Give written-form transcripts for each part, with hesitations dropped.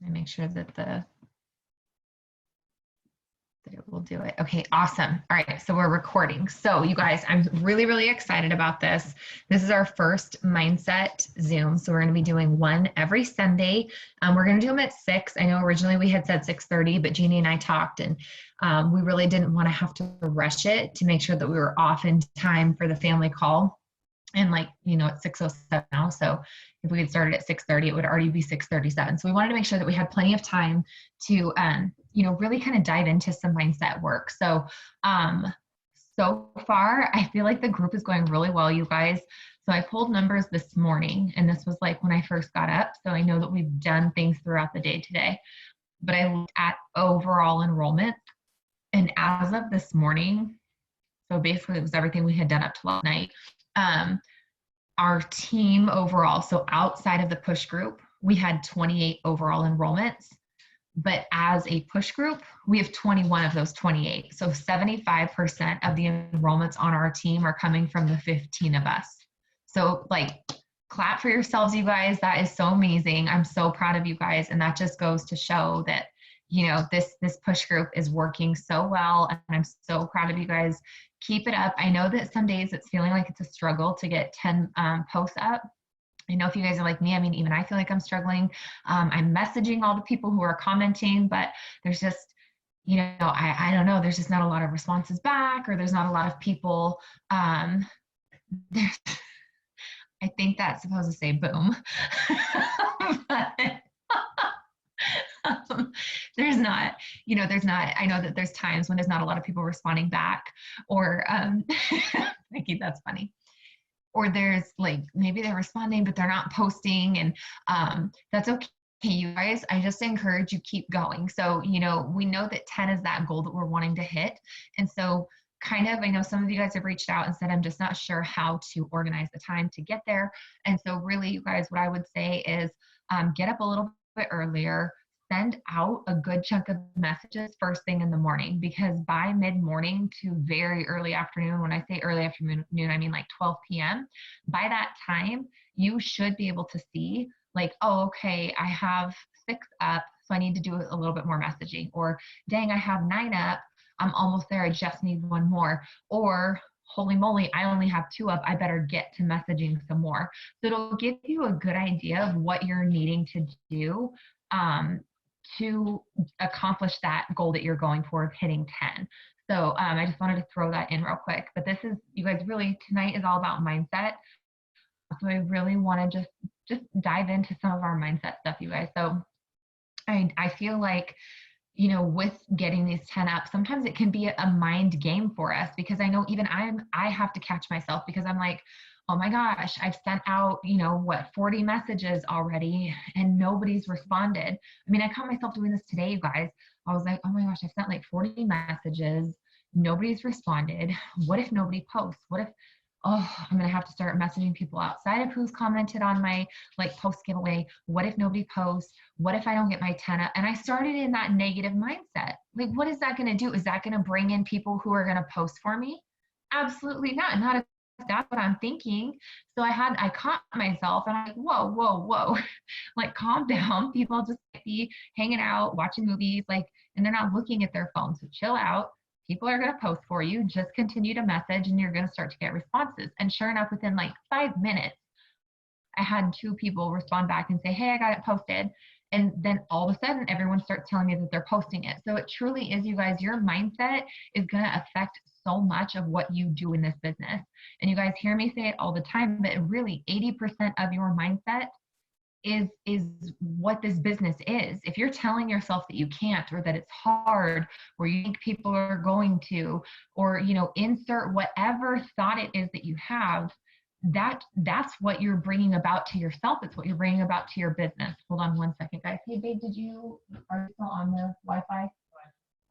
Let me make sure that that it will do it. Okay, awesome. All right, so we're recording. So you guys, I'm really, really excited about this. This is our first mindset Zoom. So we're gonna be doing one every Sunday. We're gonna do them at 6. I know originally we had said 6:30, but Jeannie and I talked and we really didn't wanna have to rush it to make sure that we were off in time for the family call. And like, you know, it's 6:07 now. So if we had started at 6:30, it would already be 6:37. So we wanted to make sure that we had plenty of time to, you know, really kind of dive into some mindset work. So, so far, I feel like the group is going really well, you guys. So I pulled numbers this morning, and this was like when I first got up. So I know that we've done things throughout the day today, but I looked at overall enrollment. And as of this morning, so basically it was everything we had done up to last night. Our team overall, so outside of the push group, we had 28 overall enrollments, but as a push group, we have 21 of those 28. So 75% of the enrollments on our team are coming from the 15 of us. So like, clap for yourselves, you guys. That is so amazing. I'm so proud of you guys. And that just goes to show that, you know, this push group is working so well. And I'm so proud of you guys. Keep it up. I know that some days it's feeling like it's a struggle to get 10 posts up. I know if you guys are like me, I mean, even I feel like I'm struggling. I'm messaging all the people who are commenting, but there's just, you know, I don't know, there's just not a lot of responses back, or there's not a lot of people. I think that's supposed to say boom. But, there's not, you know, there's not, I know that there's times when there's not a lot of people responding back, or Nikki, that's funny. Or there's like, maybe they're responding, but they're not posting, and that's okay. You guys, I just encourage you keep going. So, you know, we know that 10 is that goal that we're wanting to hit. And so kind of, I know some of you guys have reached out and said, I'm just not sure how to organize the time to get there. And so really, you guys, what I would say is get up a little bit earlier, send out a good chunk of messages first thing in the morning, because by mid-morning to very early afternoon, when I say early afternoon, I mean like 12 p.m., by that time, you should be able to see like, oh, okay, I have 6 up, so I need to do a little bit more messaging, or dang, I have 9 up, I'm almost there, I just need 1 more, or holy moly, I only have 2 up, I better get to messaging some more. So it'll give you a good idea of what you're needing to do to accomplish that goal that you're going for of hitting 10. So I just wanted to throw that in real quick. But this is, you guys, really, tonight is all about mindset. So I really want to just dive into some of our mindset stuff, you guys. So I feel like, you know, with getting these 10 up, sometimes it can be a mind game for us, because I know even I have to catch myself, because I'm like, oh my gosh, I've sent out, you know, what, 40 messages already and nobody's responded. I mean, I caught myself doing this today, you guys. I was like, oh my gosh, I've sent like 40 messages. Nobody's responded. What if nobody posts? What if, oh, I'm going to have to start messaging people outside of who's commented on my like post giveaway. What if nobody posts? What if I don't get my 10 up? And I started in that negative mindset. Like, what is that going to do? Is that going to bring in people who are going to post for me? Absolutely not. Not if that's what I'm thinking. So I caught myself and I'm like, whoa, whoa, whoa, like calm down. People just be hanging out, watching movies, like, and they're not looking at their phone. So chill out. People are going to post for you. Just continue to message and you're going to start to get responses. And sure enough, within like 5 minutes, I had 2 people respond back and say, hey, I got it posted. And then all of a sudden, everyone starts telling me that they're posting it. So it truly is, you guys, your mindset is going to affect so much of what you do in this business. And you guys hear me say it all the time, but really 80% of your mindset is what this business is. If you're telling yourself that you can't, or that it's hard, or you think people are going to, or, you know, insert whatever thought it is that you have, that's what you're bringing about to yourself. It's what you're bringing about to your business. Hold on one second, guys. Hey, babe, are you still on the Wi-Fi?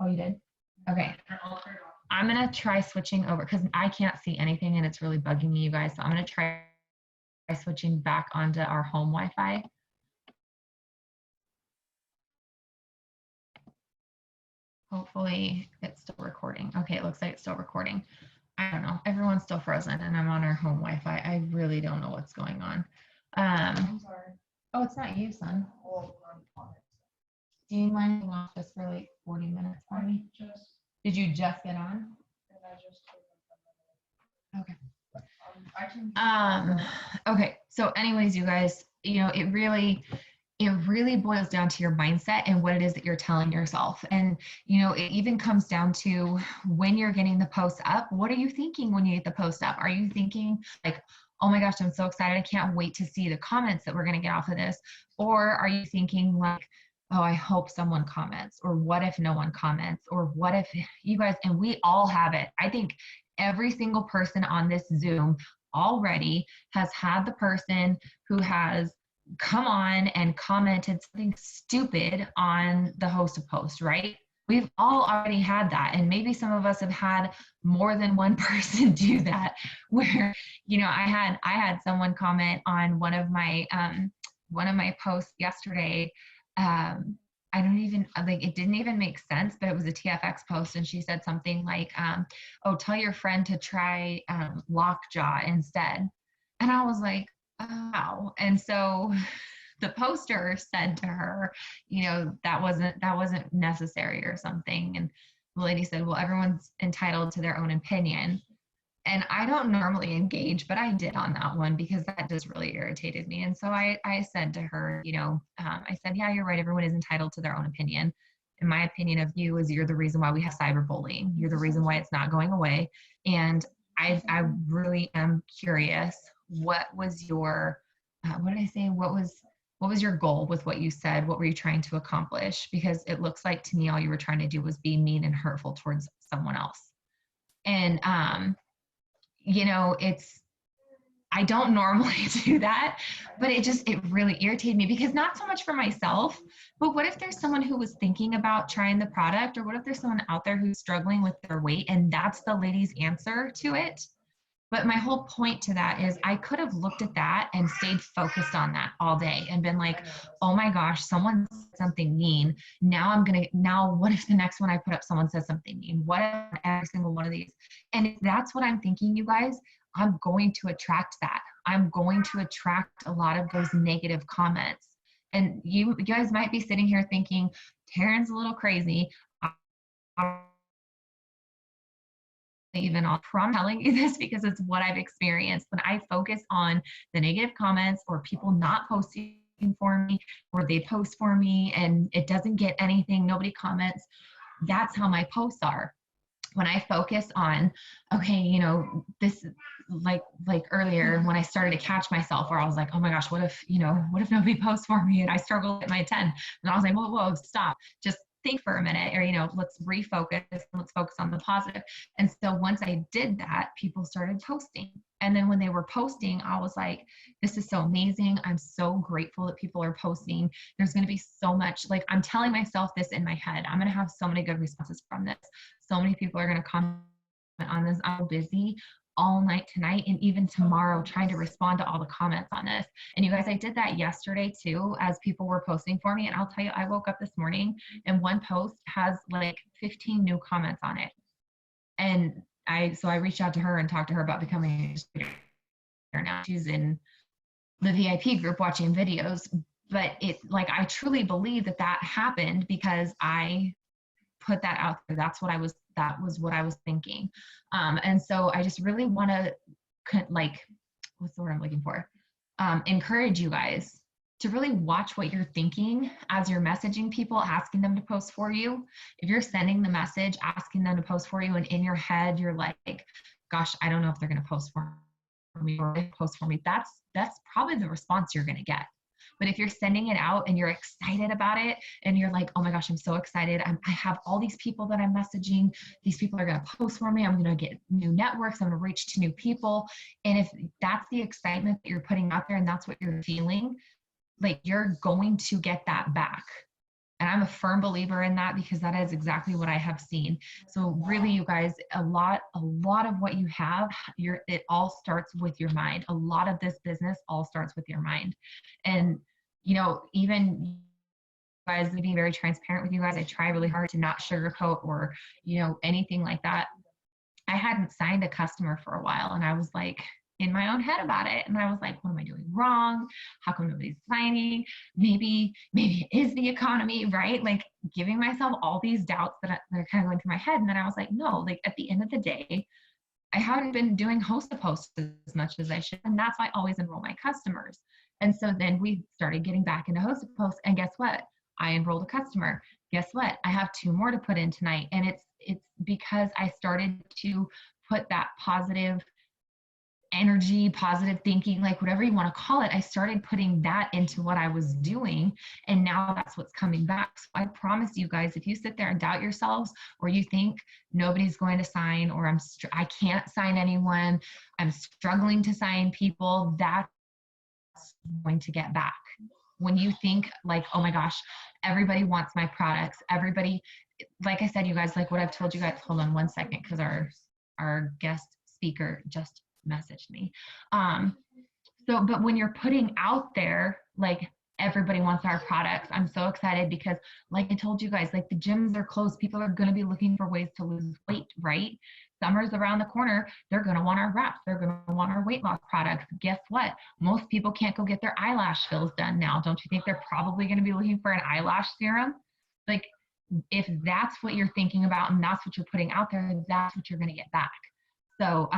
Oh, you did? Okay. I'm going to try switching over, because I can't see anything and it's really bugging me, you guys. So I'm going to try switching back onto our home Wi-Fi. Hopefully it's still recording. Okay, it looks like it's still recording. I don't know. Everyone's still frozen and I'm on our home Wi-Fi. I really don't know what's going on. I'm sorry. Oh, it's not you, son. Do you mind being off just for like 40 minutes for me? Did you just get on? Okay. Okay. So anyways, you guys, it really boils down to your mindset and what it is that you're telling yourself. And, it even comes down to when you're getting the post up, what are you thinking when you get the post up? Are you thinking like, oh my gosh, I'm so excited. I can't wait to see the comments that we're going to get off of this. Or are you thinking like, oh, I hope someone comments, or what if no one comments, or what if you guys, and we all have it. I think every single person on this Zoom already has had the person who has come on and commented something stupid on the host of post, right? We've all already had that. And maybe some of us have had more than one person do that, where, I had someone comment on one of my posts yesterday. I don't even like, it didn't even make sense, but it was a TFX post. And she said something like, oh, tell your friend to try lockjaw instead. And I was like, oh, wow. And so the poster said to her, that wasn't necessary or something. And the lady said, well, everyone's entitled to their own opinion. And I don't normally engage, but I did on that one because that just really irritated me. And so I said to her, I said, yeah, you're right. Everyone is entitled to their own opinion. And my opinion of you is you're the reason why we have cyberbullying. You're the reason why it's not going away. And I really am curious, what was your, what did I say? What was your goal with what you said? What were you trying to accomplish? Because it looks like to me, all you were trying to do was be mean and hurtful towards someone else. And, I don't normally do that, but it really irritated me, because not so much for myself, but what if there's someone who was thinking about trying the product, or what if there's someone out there who's struggling with their weight and that's the lady's answer to it? But my whole point to that is I could have looked at that and stayed focused on that all day and been like, oh my gosh, someone said something mean. Now what if the next one I put up, someone says something mean? What if every single one of these? And if that's what I'm thinking, you guys, I'm going to attract that. I'm going to attract a lot of those negative comments. And you guys might be sitting here thinking, Taryn's a little crazy. Even I'm telling you this because it's what I've experienced. When I focus on the negative comments, or people not posting for me, or they post for me and it doesn't get anything, nobody comments, that's how my posts are. When I focus on, okay, this, like earlier when I started to catch myself, where I was like, oh my gosh, what if nobody posts for me and I struggle to get my 10? And I was like, whoa, stop. Just think for a minute, or, let's refocus, let's focus on the positive. And so once I did that, people started posting. And then when they were posting, I was like, this is so amazing. I'm so grateful that people are posting. There's going to be so much, like, I'm telling myself this in my head, I'm going to have so many good responses from this. So many people are going to comment on this. I'm busy all night tonight and even tomorrow trying to respond to all the comments on this. And you guys, I did that yesterday too, as people were posting for me. And I'll tell you, I woke up this morning and one post has like 15 new comments on it. And so I reached out to her and talked to her about becoming a distributor. Now she's in the VIP group watching videos, but I truly believe that happened because I put that out there. That was what I was thinking. And so I just really want to, what's the word I'm looking for? Encourage you guys to really watch what you're thinking as you're messaging people, asking them to post for you. If you're sending the message, asking them to post for you, and in your head, you're like, gosh, I don't know if they're going to post for me or post for me. That's probably the response you're going to get. But if you're sending it out and you're excited about it and you're like, oh my gosh, I'm so excited. I have all these people that I'm messaging. These people are going to post for me. I'm going to get new networks. I'm going to reach to new people. And if that's the excitement that you're putting out there and that's what you're feeling, like, you're going to get that back. And I'm a firm believer in that because that is exactly what I have seen. So really, you guys, a lot of what you have, it all starts with your mind. A lot of this business all starts with your mind. And, even you guys, being very transparent with you guys, I try really hard to not sugarcoat or, anything like that. I hadn't signed a customer for a while and I was like, in my own head about it. And I was like, what am I doing wrong? How come nobody's signing? Maybe it is the economy, right? Like giving myself all these doubts that are kind of going through my head. And then I was like, no, like at the end of the day, I haven't been doing host to post as much as I should. And that's why I always enroll my customers. And so then we started getting back into host to post. And guess what? I enrolled a customer. Guess what? I have 2 more to put in tonight. And it's because I started to put that positive energy, positive thinking, like whatever you want to call it. I started putting that into what I was doing. And now that's what's coming back. So I promise you guys, if you sit there and doubt yourselves, or you think nobody's going to sign, or I can't sign anyone, I'm struggling to sign people, that's going to get back. When you think like, oh my gosh, everybody wants my products. Everybody, like I said, you guys, like what I've told you guys, hold on one second, because our guest speaker just messaged me. But when you're putting out there, like everybody wants our products, I'm so excited because like I told you guys, like the gyms are closed. People are going to be looking for ways to lose weight, right? Summer's around the corner. They're going to want our wraps. They're going to want our weight loss products. Guess what? Most people can't go get their eyelash fills done now. Don't you think they're probably going to be looking for an eyelash serum? Like if that's what you're thinking about and that's what you're putting out there, that's what you're going to get back. So,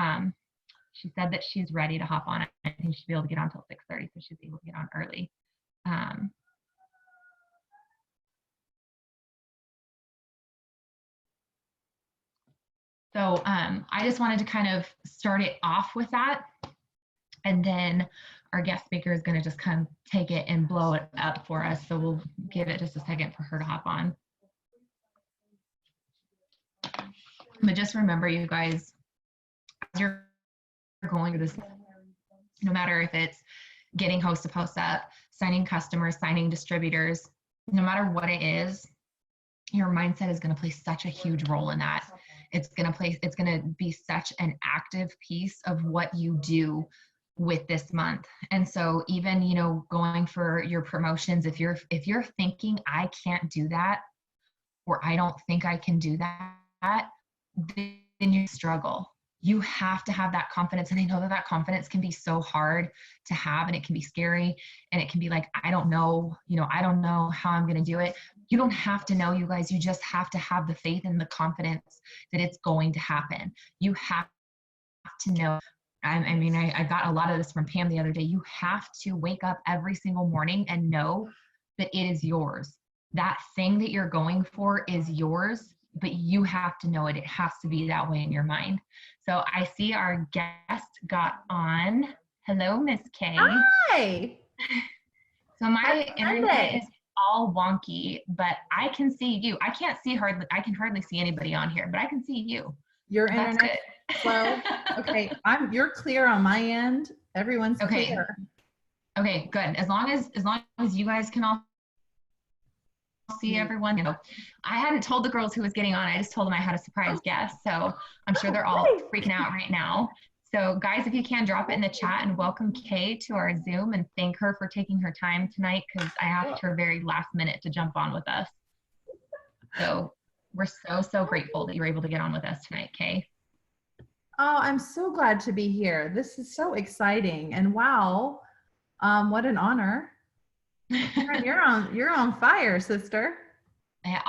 she said that she's ready to hop on. I think she'll be able to get on until 6:30, so she's able to get on early. I just wanted to kind of start it off with that. And then our guest speaker is going to just kind of take it and blow it up for us. So we'll give it just a second for her to hop on. But just remember, you guys, as you're going through this, no matter if it's getting host to post up, signing customers, signing distributors, no matter what it is, your mindset is going to play such a huge role in that. It's going to be such an active piece of what you do with this month. And so even, you know, going for your promotions, if you're thinking I can't do that, or I don't think I can do that, then you struggle. You have to have that confidence. And I know that confidence can be so hard to have, and it can be scary, and it can be like, I don't know how I'm going to do it. You don't have to know, you guys. You just have to have the faith and the confidence that it's going to happen. You have to know. I got a lot of this from Pam the other day. You have to wake up every single morning and know that it is yours. That thing that you're going for is yours, but you have to know it. It has to be that way in your mind. So I see our guest got on. Hello, Miss Kaye. Hi. So my internet is all wonky, but I can see you. I can hardly see anybody on here, but I can see you. Your internet slow. Okay, you're clear on my end. Everyone's clear. Okay, good. As long as you guys can all see everyone. You know, I hadn't told the girls who was getting on. I just told them I had a surprise guest. So I'm sure they're all freaking out right now. So guys, if you can, drop it in the chat and welcome Kaye to our Zoom and thank her for taking her time tonight, because I asked her very last minute to jump on with us. So we're so grateful that you were able to get on with us tonight, Kaye. Oh, I'm so glad to be here. This is so exciting. And wow, what an honor. You're on fire, sister. Yeah,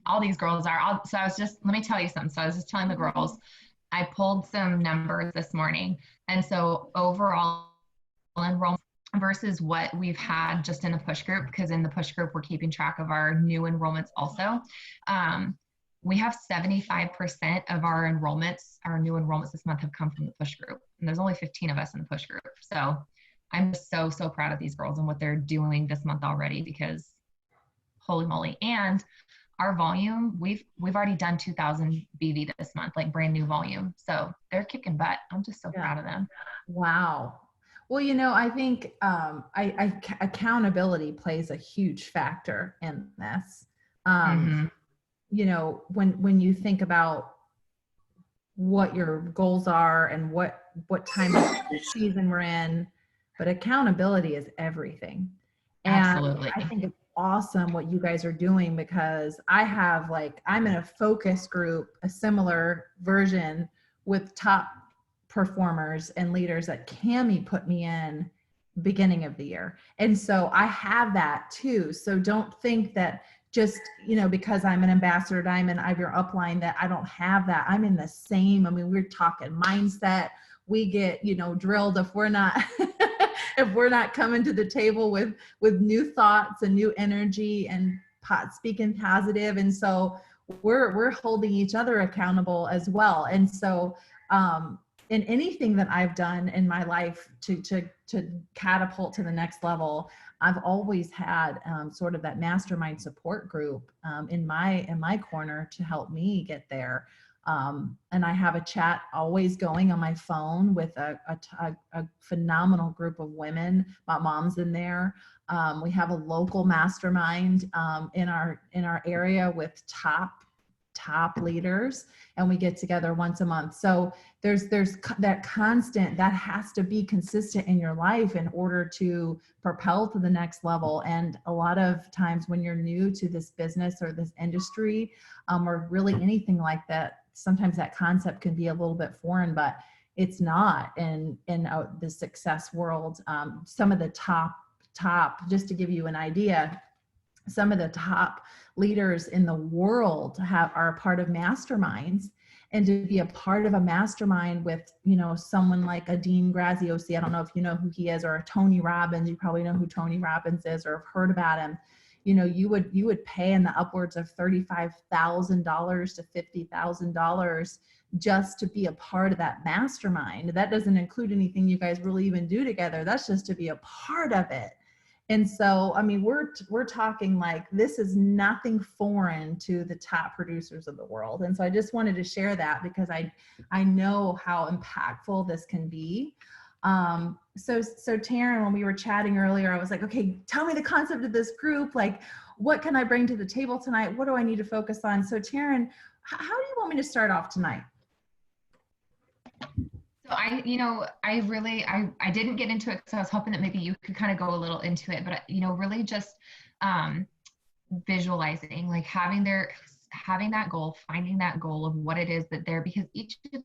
all these girls are. Let me tell you something. So I was just telling the girls, I pulled some numbers this morning. And so overall enrollment versus what we've had just in the push group, because in the push group, we're keeping track of our new enrollments also. We have 75% of our new enrollments this month have come from the push group. And there's only 15 of us in the push group. So I'm just so proud of these girls and what they're doing this month already, because holy moly. And our volume, we've already done 2,000 BV this month, like brand new volume. So they're kicking butt. I'm just so proud of them. Wow. Well, you know, I think accountability plays a huge factor in this. You know, when you think about what your goals are and what time of season we're in, but accountability is everything. And absolutely. I think it's awesome what you guys are doing, because I'm in a focus group, a similar version with top performers and leaders that Cammie put me in beginning of the year. And so I have that too. So don't think that just, you know, because I'm an ambassador diamond, I have your upline, that I don't have that. I'm in the same, I mean, we're talking mindset. We get, you know, drilled if we're not, if we're not coming to the table with new thoughts and new energy and speaking positive. And so we're holding each other accountable as well. And so, in anything that I've done in my life to catapult to the next level, I've always had sort of that mastermind support group in my corner to help me get there. And I have a chat always going on my phone with a phenomenal group of women. My mom's in there. We have a local mastermind in our area with top leaders, and we get together once a month. So there's that constant, that has to be consistent in your life in order to propel to the next level. And a lot of times when you're new to this business or this industry, or really anything like that, sometimes that concept can be a little bit foreign, but it's not in the success world. Some of the top, just to give you an idea, some of the top leaders in the world are a part of masterminds. And to be a part of a mastermind with, you know, someone like a Dean Graziosi, I don't know if you know who he is, or a Tony Robbins, you probably know who Tony Robbins is or have heard about him. You know, you would pay in the upwards of $35,000 to $50,000 just to be a part of that mastermind. That doesn't include anything you guys really even do together. That's just to be a part of it. And so, I mean, we're talking like this is nothing foreign to the top producers of the world. And so I just wanted to share that because I know how impactful this can be. So Taryn, when we were chatting earlier, I was like, okay, tell me the concept of this group. Like, what can I bring to the table tonight? What do I need to focus on? So Taryn, how do you want me to start off tonight? So I didn't get into it because I was hoping that maybe you could kind of go a little into it, but really just visualizing, like having that goal, finding that goal of what it is that because each of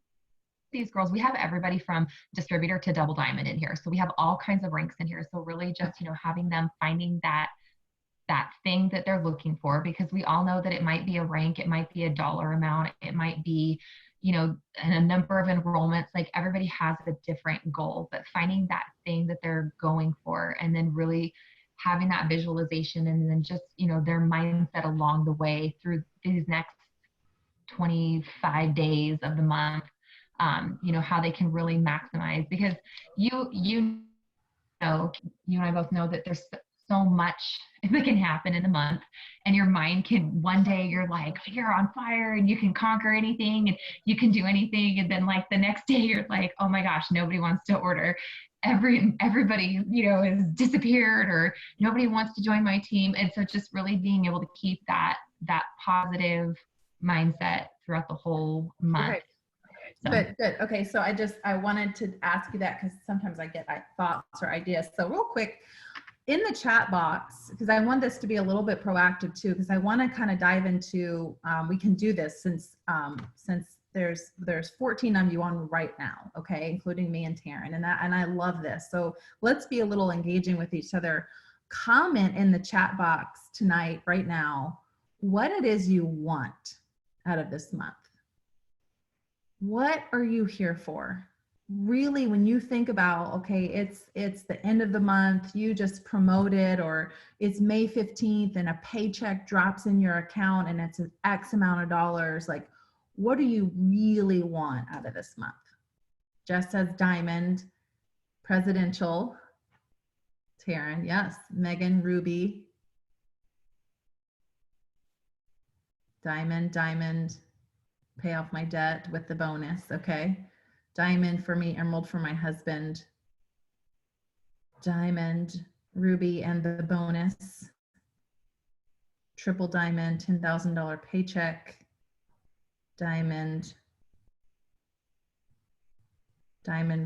these girls, we have everybody from distributor to double diamond in here. So we have all kinds of ranks in here. So really just, having them finding that thing that they're looking for, because we all know that it might be a rank, it might be a dollar amount, it might be, a number of enrollments. Like everybody has a different goal, but finding that thing that they're going for, and then really having that visualization, and then just, their mindset along the way through these next 25 days of the month, how they can really maximize, because you and I both know that there's so much that can happen in a month, and your mind can, one day you're like, you're on fire and you can conquer anything and you can do anything. And then like the next day you're like, oh my gosh, nobody wants to order. Everybody, has disappeared, or nobody wants to join my team. And so just really being able to keep that positive mindset throughout the whole month. Okay. So. Good. Okay. So I wanted to ask you that because sometimes I get thoughts or ideas. So real quick, in the chat box, because I want this to be a little bit proactive too, because I want to kind of dive into, we can do this since there's 14 of you on right now, okay, including me and Taryn, and I love this. So let's be a little engaging with each other. Comment in the chat box tonight, right now, what it is you want out of this month. What are you here for? Really, when you think about, okay, it's the end of the month, you just promoted, or it's May 15th and a paycheck drops in your account and it's an X amount of dollars, like what do you really want out of this month? Just as diamond, presidential, Taryn, yes, Megan, Ruby, diamond, pay off my debt with the bonus, okay. Diamond for me, emerald for my husband, diamond, ruby, and the bonus, triple diamond, $10,000 paycheck, diamond,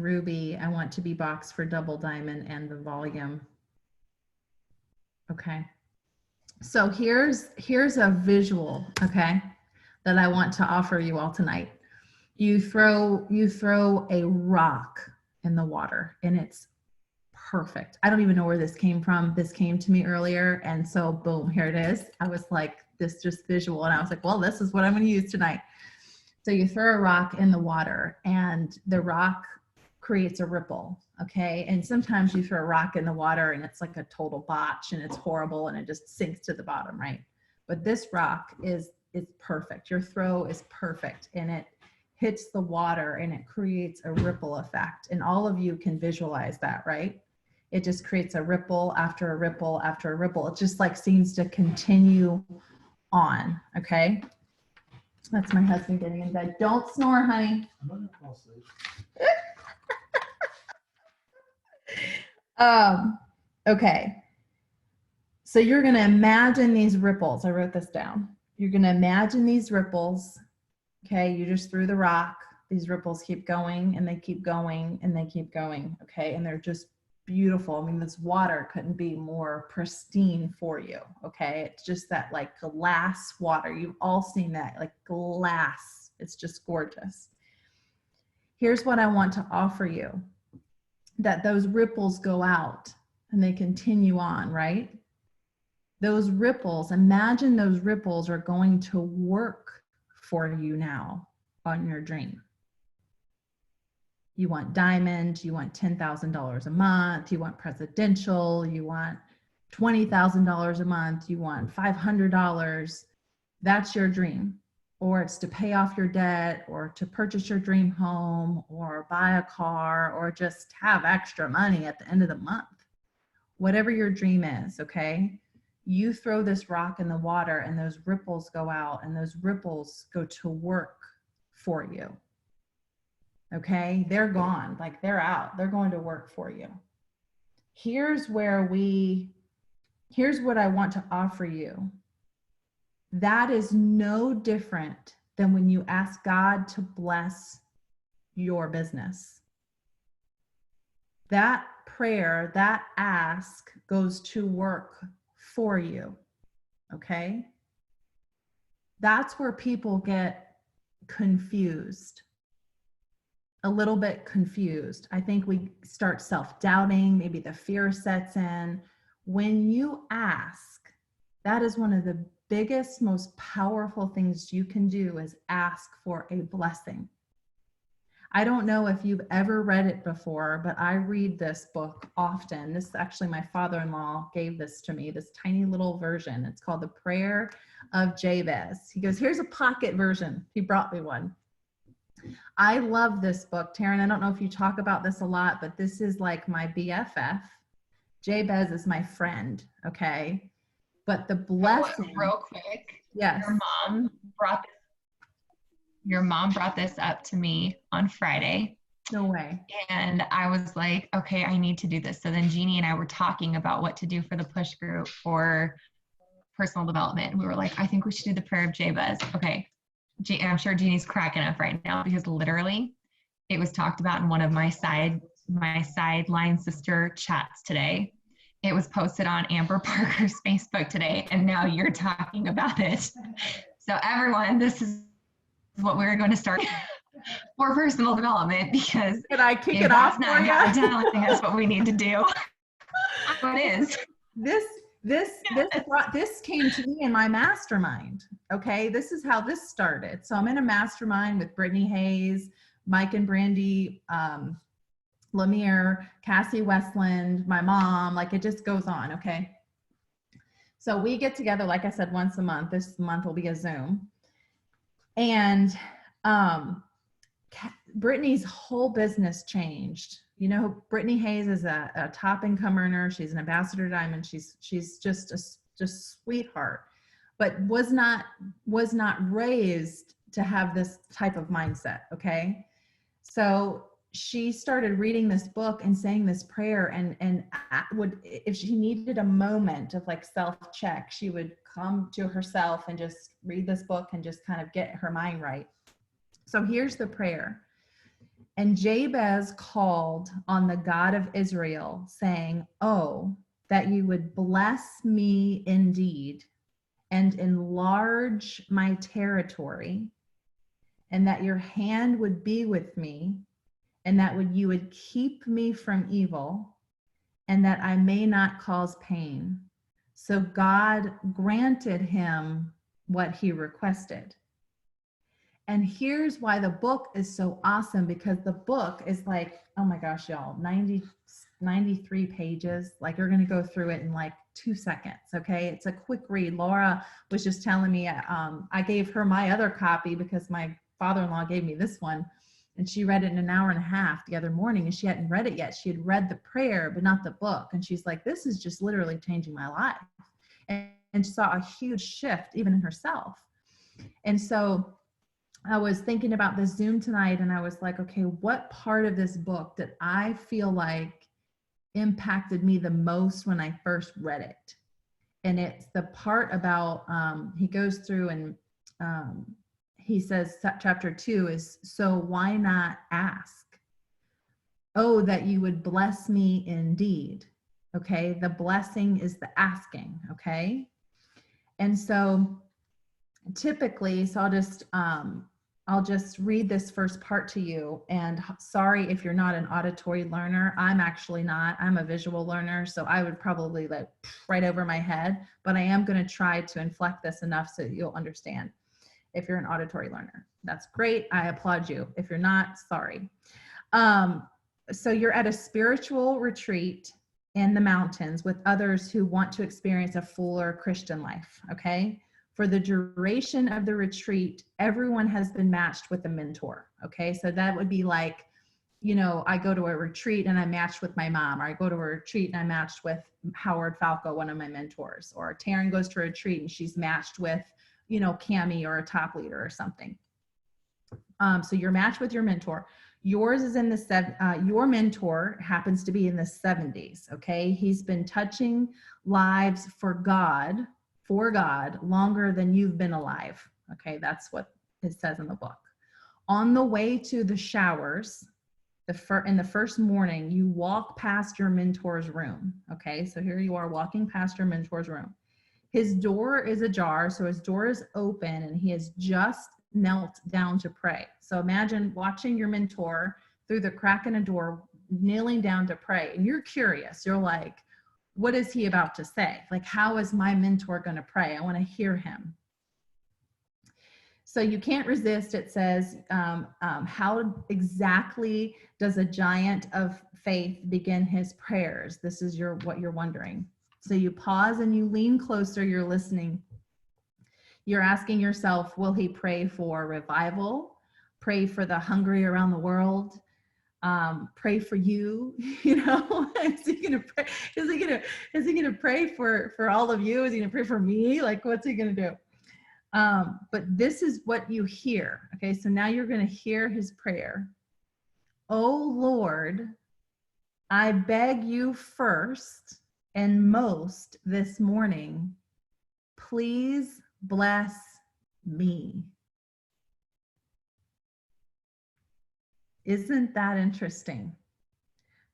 ruby, I want to be boxed for double diamond and the volume. Okay, so here's a visual, okay, that I want to offer you all tonight. You throw a rock in the water and it's perfect. I don't even know where this came from. This came to me earlier. And so boom, here it is. I was like, this just visual. And I was like, well, this is what I'm going to use tonight. So you throw a rock in the water and the rock creates a ripple. Okay. And sometimes you throw a rock in the water and it's like a total botch and it's horrible and it just sinks to the bottom, right? But this rock is perfect. Your throw is perfect and it hits the water and it creates a ripple effect. And all of you can visualize that, right? It just creates a ripple after a ripple after a ripple. It just like seems to continue on. Okay. That's my husband getting in bed. Don't snore, honey. I'm not gonna fall asleep. Okay. So you're going to imagine these ripples. I wrote this down. You're going to imagine these ripples. Okay. You just threw the rock. These ripples keep going and they keep going and they keep going. Okay. And they're just beautiful. I mean, this water couldn't be more pristine for you. Okay. It's just that like glass water. You've all seen that, like glass. It's just gorgeous. Here's what I want to offer you, that those ripples go out and they continue on, right? Those ripples, imagine those ripples are going to work for you now on your dream. You want diamond, you want $10,000 a month, you want presidential, you want $20,000 a month, you want $500. That's your dream. Or it's to pay off your debt, or to purchase your dream home, or buy a car, or just have extra money at the end of the month. Whatever your dream is, okay? You throw this rock in the water and those ripples go out and those ripples go to work for you. Okay, they're gone, like they're out, they're going to work for you. Here's what I want to offer you. That is no different than when you ask God to bless your business. That prayer, that ask goes to work for you. Okay? That's where people get confused. A little bit confused. I think we start self-doubting, maybe the fear sets in. When you ask, that is one of the biggest, most powerful things you can do is ask for a blessing. I don't know if you've ever read it before, but I read this book often. This actually, my father-in-law gave this to me, this tiny little version. It's called The Prayer of Jabez. He goes, here's a pocket version. He brought me one. I love this book, Taryn. I don't know if you talk about this a lot, but this is like my BFF. Jabez is my friend, okay? But the blessing. Real quick. Yes. Your mom brought this up to me on Friday. No way. And I was like, okay, I need to do this. So then Jeannie and I were talking about what to do for the push group for personal development. And we were like, I think we should do the prayer of Jabez. Okay. I'm sure Jeannie's cracking up right now because literally it was talked about in one of my sideline sister chats today. It was posted on Amber Parker's Facebook today, and now you're talking about it. So everyone, this is what we're going to start for personal development, because can I kick it off for you? That's what we need to do. It is. This came to me in my mastermind. Okay, this is how this started. So I'm in a mastermind with Brittany Hayes, Mike and Brandy Lemire, Cassie Westland, my mom, like it just goes on. Okay. So we get together, like I said, once a month. This month will be a Zoom. And Brittany's whole business changed. You know, Brittany Hayes is a top income earner. She's an ambassador diamond. She's just a sweetheart, but was not raised to have this type of mindset. Okay. So she started reading this book and saying this prayer, and would, if she needed a moment of like self-check, she would come to herself and just read this book and just kind of get her mind right. So here's the prayer. And Jabez called on the God of Israel, saying, oh, that you would bless me indeed and enlarge my territory and that your hand would be with me, and that you would keep me from evil, and that I may not cause pain. So God granted him what he requested. And here's why the book is so awesome, because the book is like, oh my gosh, y'all, 93 pages. Like, you're going to go through it in like 2 seconds. Okay. It's a quick read. Laura was just telling me, I gave her my other copy because my father-in-law gave me this one, and she read it in an hour and a half the other morning, and she hadn't read it yet. She had read the prayer, but not the book. And she's like, this is just literally changing my life. And saw a huge shift even in herself. And so I was thinking about this Zoom tonight, and I was like, okay, what part of this book did I feel like impacted me the most when I first read it? And it's the part about, he goes through and he says, chapter 2 is, so why not ask? Oh, that you would bless me indeed. Okay. The blessing is the asking. Okay. And so typically, so I'll just read this first part to you. And sorry if you're not an auditory learner. I'm actually not. I'm a visual learner. So I would probably like right over my head, but I am going to try to inflect this enough so that you'll understand. If you're an auditory learner, that's great. I applaud you. If you're not, sorry. So you're at a spiritual retreat in the mountains with others who want to experience a fuller Christian life. Okay. For the duration of the retreat, everyone has been matched with a mentor. Okay. So that would be like, you know, I go to a retreat and I matched with my mom, or I go to a retreat and I matched with Howard Falco, one of my mentors, or Taryn goes to a retreat and she's matched with, you know, Cami or a top leader or something. So you're matched with your mentor. Yours is in the your mentor happens to be in the 70s. Okay. He's been touching lives for God longer than you've been alive. Okay. That's what it says in the book. On the way to the showers, in the first morning, you walk past your mentor's room. Okay. So here you are walking past your mentor's room. His door is ajar. So his door is open and he has just knelt down to pray. So imagine watching your mentor through the crack in a door, kneeling down to pray. And you're curious. You're like, what is he about to say? Like, how is my mentor going to pray? I want to hear him. So you can't resist. It says, how exactly does a giant of faith begin his prayers? This is what you're wondering. So you pause and you lean closer. You're listening. You're asking yourself, will he pray for revival? Pray for the hungry around the world? Pray for you, you know? Is he gonna pray? Is he gonna pray for all of you? Is he gonna pray for me? Like, what's he gonna do? But this is what you hear. Okay, so now you're gonna hear his prayer. Oh Lord, I beg you first and most this morning, please bless me. Isn't that interesting?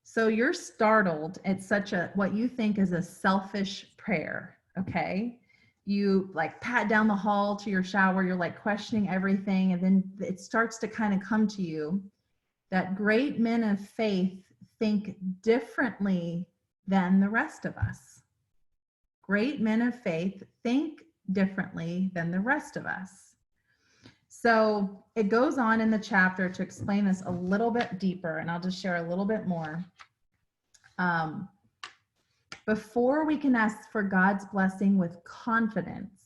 So you're startled at what you think is a selfish prayer, okay? You like pat down the hall to your shower, you're like questioning everything, and then it starts to kind of come to you that great men of faith think differently than the rest of us. Great men of faith think differently than the rest of us. So it goes on in the chapter to explain this a little bit deeper, and I'll just share a little bit more. Before we can ask for God's blessing with confidence,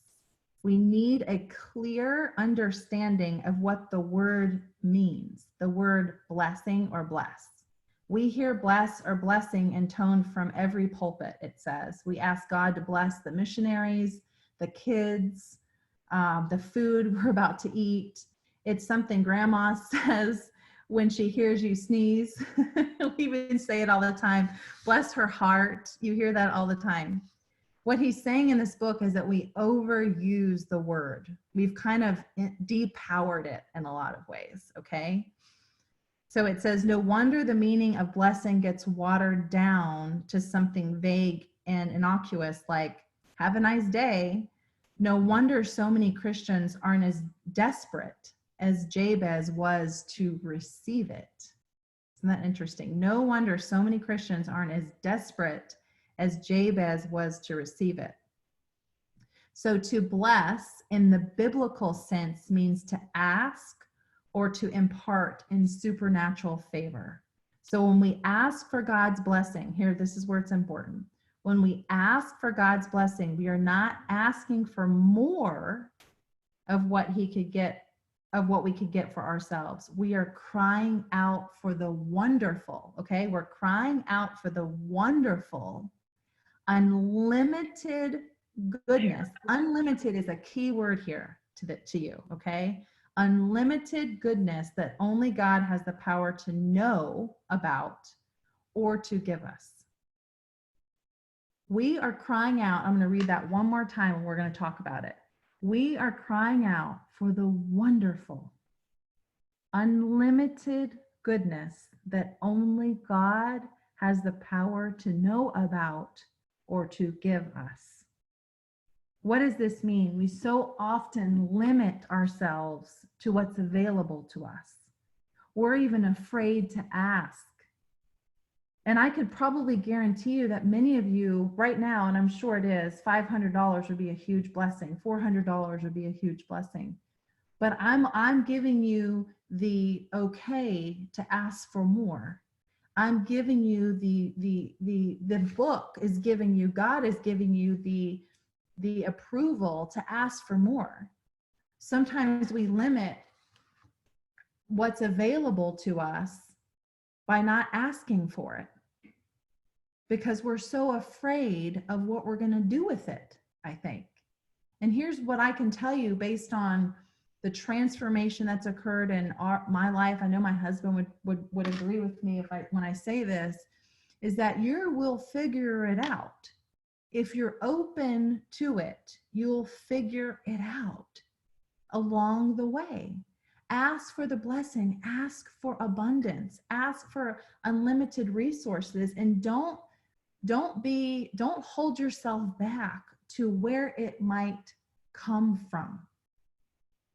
we need a clear understanding of what the word means, the word blessing or bless. We hear bless or blessing intoned from every pulpit, it says. We ask God to bless the missionaries, the kids, the food we're about to eat. It's something grandma says when she hears you sneeze. We even say it all the time. Bless her heart. You hear that all the time. What he's saying in this book is that we overuse the word. We've kind of depowered it in a lot of ways, okay? So it says, no wonder the meaning of blessing gets watered down to something vague and innocuous like, have a nice day. No wonder so many Christians aren't as desperate as Jabez was to receive it. Isn't that interesting? No wonder so many Christians aren't as desperate as Jabez was to receive it. So to bless in the biblical sense means to ask or to impart in supernatural favor. So when we ask for God's blessing, here, this is where it's important. When we ask for God's blessing, we are not asking for more of what he could get, of what we could get for ourselves. We are crying out for the wonderful, okay? We're crying out for the wonderful, unlimited goodness. Unlimited is a key word here to you, okay? Unlimited goodness that only God has the power to know about or to give us. We are crying out. I'm going to read that one more time and we're going to talk about it. We are crying out for the wonderful, unlimited goodness that only God has the power to know about or to give us. What does this mean? We so often limit ourselves to what's available to us. We're even afraid to ask. And I could probably guarantee you that many of you right now, and I'm sure it is, $500 would be a huge blessing. $400 would be a huge blessing. But I'm giving you the okay to ask for more. I'm giving you the book is giving you, God is giving you the approval to ask for more. Sometimes we limit what's available to us by not asking for it because we're so afraid of what we're going to do with it, I think. And here's what I can tell you based on the transformation that's occurred in my life. I know my husband would agree with me when I say this, is that you will figure it out. If you're open to it, you'll figure it out along the way. Ask for the blessing, ask for abundance, ask for unlimited resources, and don't hold yourself back to where it might come from,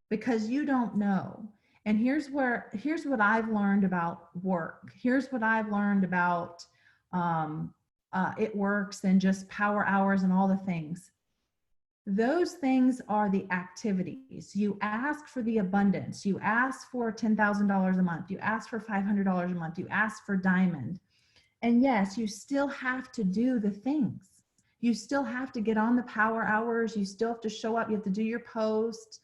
because you don't know. And here's what I've learned about work. Here's what I've learned about It Works and just power hours and all the things. Those things are the activities. You ask for the abundance. You ask for $10,000 a month. You ask for $500 a month. You ask for diamond. And yes, you still have to do the things. You still have to get on the power hours. You still have to show up. You have to do your posts.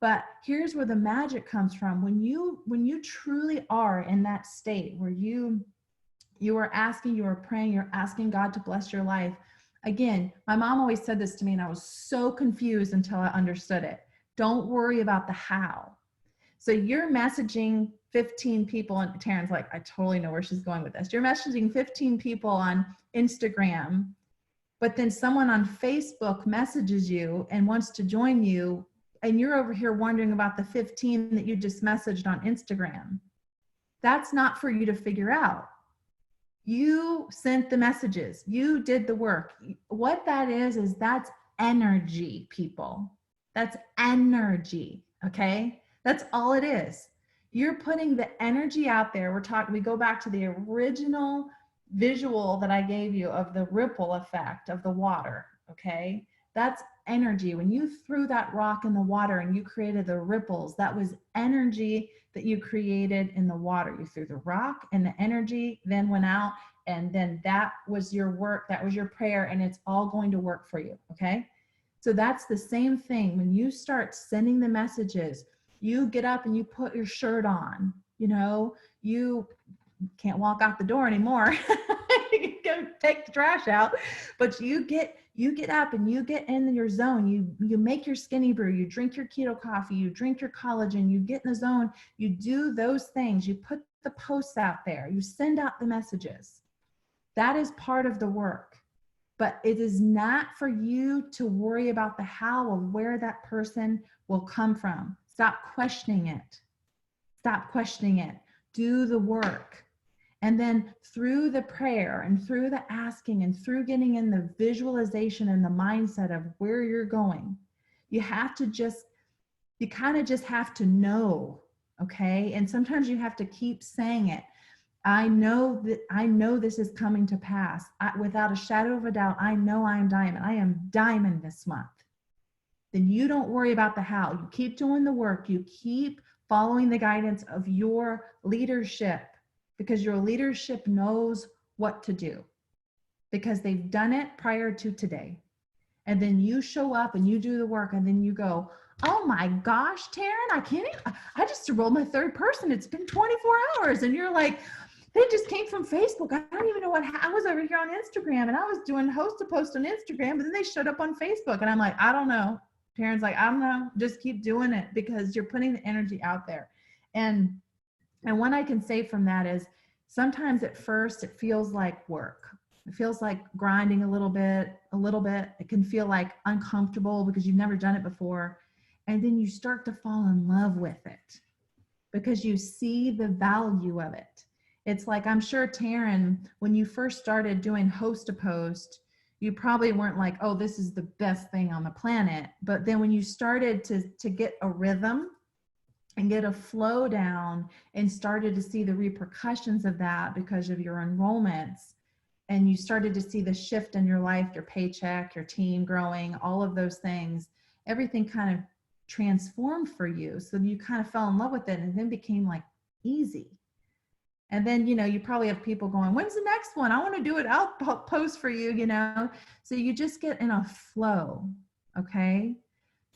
But here's where the magic comes from. When you truly are in that state where you are asking, you are praying, you're asking God to bless your life. Again, my mom always said this to me and I was so confused until I understood it. Don't worry about the how. So you're messaging 15 people, and Taryn's like, I totally know where she's going with this. You're messaging 15 people on Instagram, but then someone on Facebook messages you and wants to join you, and you're over here wondering about the 15 that you just messaged on Instagram. That's not for you to figure out. You sent the messages. You did the work. What that is that's energy, people. That's energy, okay? That's all it is. You're putting the energy out there. We go back to the original visual that I gave you of the ripple effect of the water, okay? That's energy. When you threw that rock in the water and you created the ripples, that was energy that you created in the water. You threw the rock and the energy then went out, and then that was your work, that was your prayer, and it's all going to work for you, okay? So that's the same thing. When you start sending the messages, you get up and you put your shirt on, you can't walk out the door anymore. You go take the trash out, but you get up and you get in your zone. You make your skinny brew, you drink your keto coffee, you drink your collagen, you get in the zone, you do those things, you put the posts out there, you send out the messages. That is part of the work, but it is not for you to worry about the how of where that person will come from. Stop questioning it. Stop questioning it. Do the work. And then through the prayer and through the asking and through getting in the visualization and the mindset of where you're going, you kind of just have to know Okay. And sometimes you have to keep saying it. I know this is coming to pass. Without a shadow of a doubt, I know I am diamond. I am diamond this month. Then you don't worry about the how. You keep doing the work. You keep following the guidance of your leadership, because your leadership knows what to do because they've done it prior to today. And then you show up and you do the work, and then you go, oh my gosh, Taryn, I just enrolled my third person. It's been 24 hours. And you're like, they just came from Facebook. I don't even know I was over here on Instagram and I was doing host to post on Instagram, but then they showed up on Facebook. And I'm like, I don't know. Taryn's like, I don't know. Just keep doing it because you're putting the energy out there. And what I can say from that is sometimes at first it feels like work. It feels like grinding a little bit. It can feel like uncomfortable because you've never done it before. And then you start to fall in love with it because you see the value of it. It's like, I'm sure, Taryn, when you first started doing host to post, you probably weren't like, oh, this is the best thing on the planet. But then when you started to get a rhythm and get a flow down and started to see the repercussions of that because of your enrollments, and you started to see the shift in your life, your paycheck, your team growing, all of those things, everything kind of transformed for you. So you kind of fell in love with it and then became like easy. And then, you probably have people going, when's the next one? I want to do it. I'll post for you, So you just get in a flow. Okay.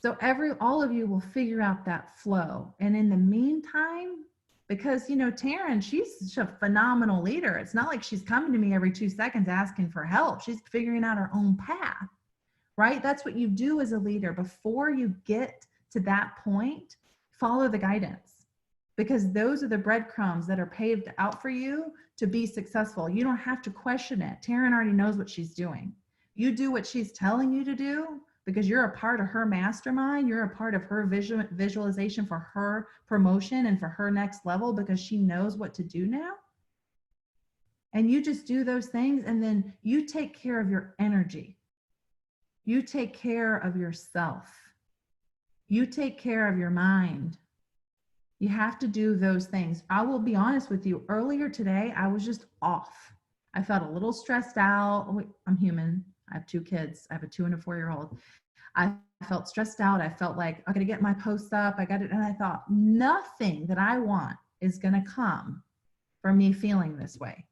So all of you will figure out that flow. And in the meantime, because, Taryn, she's a phenomenal leader. It's not like she's coming to me every 2 seconds asking for help. She's figuring out her own path, right? That's what you do as a leader. Before you get to that point, follow the guidance, because those are the breadcrumbs that are paved out for you to be successful. You don't have to question it. Taryn already knows what she's doing. You do what she's telling you to do because you're a part of her mastermind. You're a part of her visualization for her promotion and for her next level because she knows what to do now. And you just do those things, and then you take care of your energy. You take care of yourself. You take care of your mind. You have to do those things. I will be honest with you. Earlier today, I was just off. I felt a little stressed out. I'm human. I have 2 kids. I have a 2 and a 4-year-old. I felt stressed out. I felt like I got to get my posts up. I got it. And I thought nothing that I want is going to come from me feeling this way.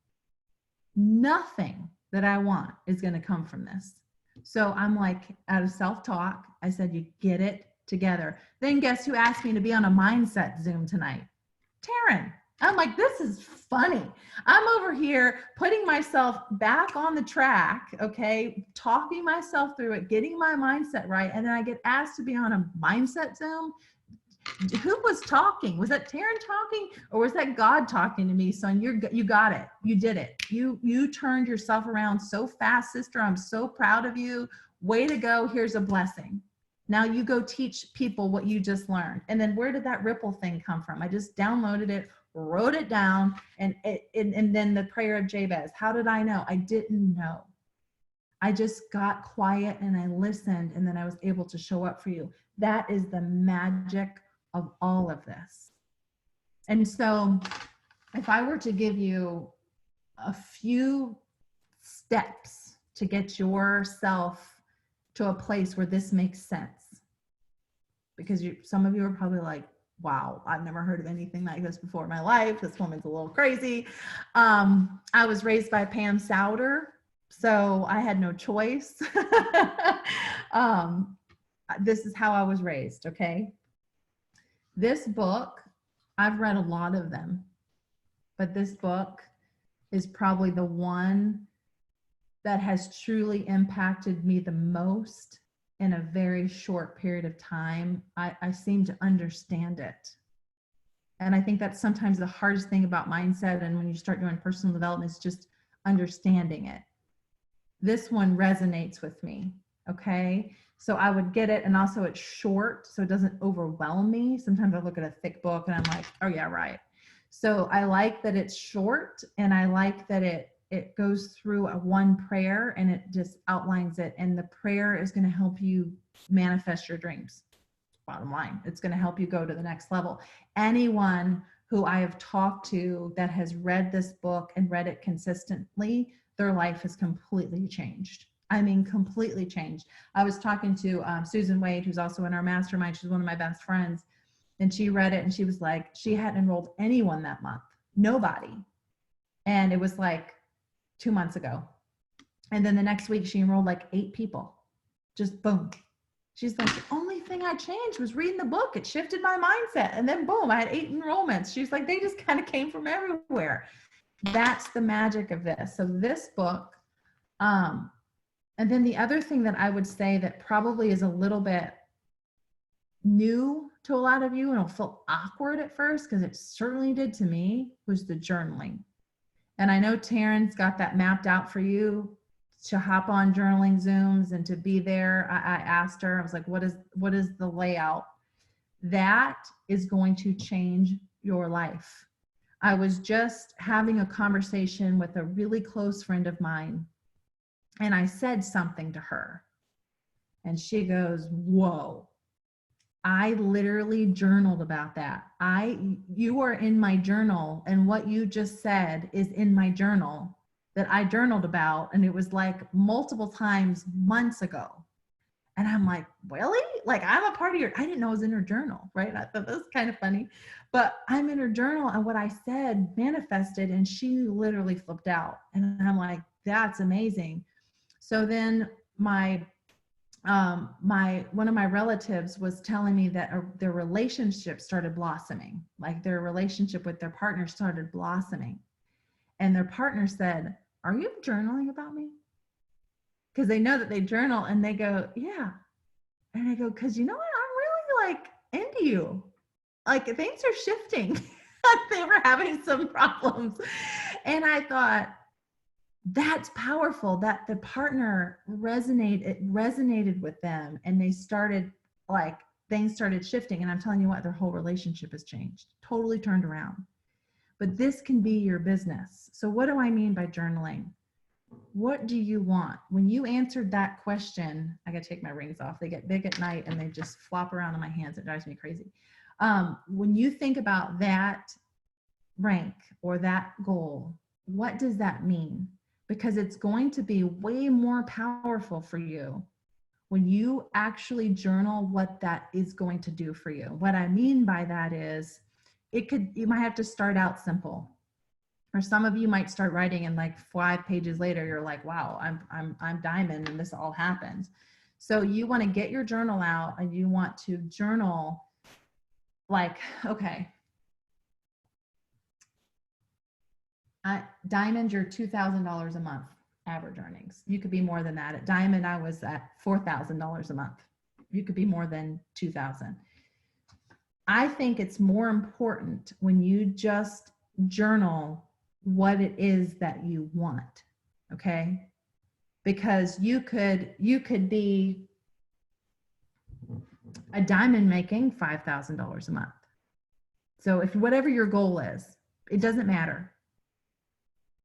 Nothing that I want is going to come from this. So I'm like, out of self-talk, I said, you get it together. Then guess who asked me to be on a mindset Zoom tonight? Taryn. I'm like, this is funny. I'm over here putting myself back on the track, okay, talking myself through it, getting my mindset right, and then I get asked to be on a mindset Zoom. Who was talking? Was that Taryn talking, or was that God talking to me? Son, you got it. You did it. You turned yourself around so fast, sister. I'm so proud of you. Way to go. Here's a blessing. Now you go teach people what you just learned. And then where did that ripple thing come from? I just downloaded it, wrote it down, and then the prayer of Jabez. How did I know? I didn't know. I just got quiet and I listened, and then I was able to show up for you. That is the magic of all of this. And so if I were to give you a few steps to get yourself to a place where this makes sense, because some of you are probably like, wow, I've never heard of anything like this before in my life. This woman's a little crazy. I was raised by Pam Souder, so I had no choice. This is how I was raised, okay? This book, I've read a lot of them, but this book is probably the one that has truly impacted me the most in a very short period of time. I seem to understand it. And I think that's sometimes the hardest thing about mindset, and when you start doing personal development, is just understanding it. This one resonates with me, okay? So I would get it, and also it's short, so it doesn't overwhelm me. Sometimes I look at a thick book and I'm like, oh yeah, right. So I like that it's short, and I like that it goes through one prayer and it just outlines it. And the prayer is going to help you manifest your dreams. bottom line. It's going to help you go to the next level. Anyone who I have talked to that has read this book and read it consistently, their life has completely changed. I mean, completely changed. I was talking to Susan Wade, who's also in our mastermind. She's one of my best friends. And she read it and she was like, she hadn't enrolled anyone that month, nobody. And it was like 2 months ago. And then the next week she enrolled like 8 people, just boom. She's like, the only thing I changed was reading the book. It shifted my mindset. And then boom, I had 8 enrollments. She's like, they just kind of came from everywhere. That's the magic of this. So this book, and then the other thing that I would say that probably is a little bit new to a lot of you and it'll feel awkward at first, because it certainly did to me, was the journaling. And I know Taryn's got that mapped out for you to hop on journaling Zooms and to be there. I asked her, I was like, what is the layout? That is going to change your life. I was just having a conversation with a really close friend of mine, and I said something to her, and she goes, whoa. I literally journaled about that. You are in my journal, and what you just said is in my journal that I journaled about, and it was like multiple times months ago. And I'm like, really? Like, I'm a part of I didn't know it was in her journal, right? I thought that was kind of funny, but I'm in her journal, and what I said manifested, and she literally flipped out. And I'm like, that's amazing. So then one of my relatives was telling me that their relationship started blossoming, like their relationship with their partner started blossoming. And their partner said, are you journaling about me? Because they know that they journal, and they go, yeah. And I go, because you know what? I'm really like into you. Like, things are shifting. They were having some problems. And I thought, that's powerful, that the partner resonated with them, and they started, like, things started shifting. And I'm telling you what, their whole relationship has changed, totally turned around. But this can be your business. So what do I mean by journaling? What do you want? When you answered that question, I got to take my rings off. They get big at night and they just flop around in my hands. It drives me crazy. When you think about that rank or that goal, what does that mean? Because it's going to be way more powerful for you when you actually journal what that is going to do for you. What I mean by that is, you might have to start out simple. Or some of you might start writing, and like 5 pages later, you're like, wow, I'm diamond, and this all happens. So you want to get your journal out, and you want to journal like, okay, diamond, you're $2,000 a month average earnings. You could be more than that. At diamond, I was at $4,000 a month. You could be more than 2,000. I think it's more important when you just journal what it is that you want, okay? Because you could be a diamond making $5,000 a month. So if whatever your goal is, it doesn't matter.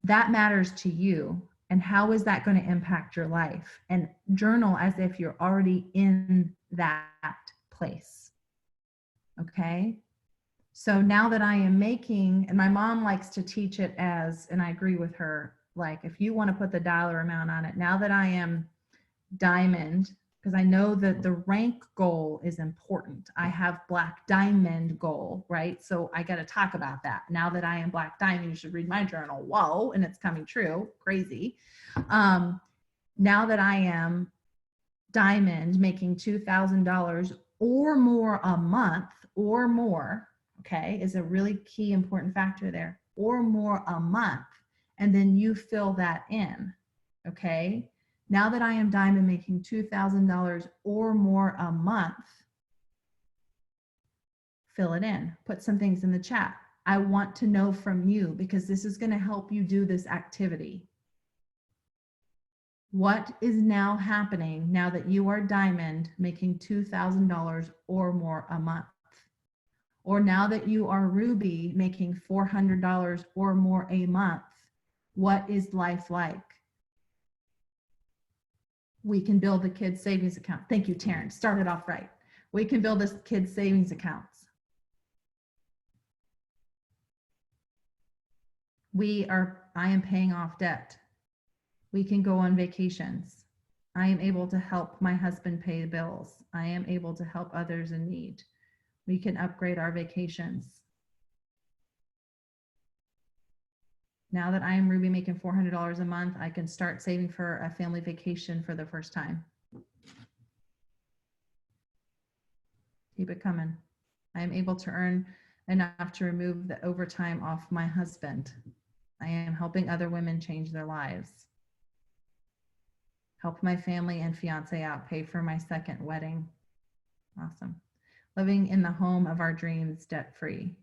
That matters to you, and how is that going to impact your life? And journal as if you're already in that place, okay? So now that I am making, and my mom likes to teach it as, and I agree with her, like, if you want to put the dollar amount on it, now that I am diamond, because I know that the rank goal is important. I have black diamond goal, right? So I got to talk about that. Now that I am black diamond, you should read my journal. Whoa, and it's coming true. Crazy. Now that I am diamond, making $2,000 or more a month, or more, okay, is a really key important factor there, or more a month. And then you fill that in, okay? Now that I am diamond, making $2,000 or more a month, fill it in, put some things in the chat. I want to know from you, because this is going to help you do this activity. What is now happening now that you are diamond, making $2,000 or more a month? Or now that you are ruby, making $400 or more a month? What is life like? We can build a kid's savings account. Thank you, Taryn. Started off right. We can build this kids' savings accounts. I am paying off debt. We can go on vacations. I am able to help my husband pay the bills. I am able to help others in need. We can upgrade our vacations. Now that I am Ruby making $400 a month, I can start saving for a family vacation for the first time. Keep it coming. I am able to earn enough to remove the overtime off my husband. I am helping other women change their lives. Help my family and fiance out, pay for my second wedding. Awesome. Living in the home of our dreams, debt-free.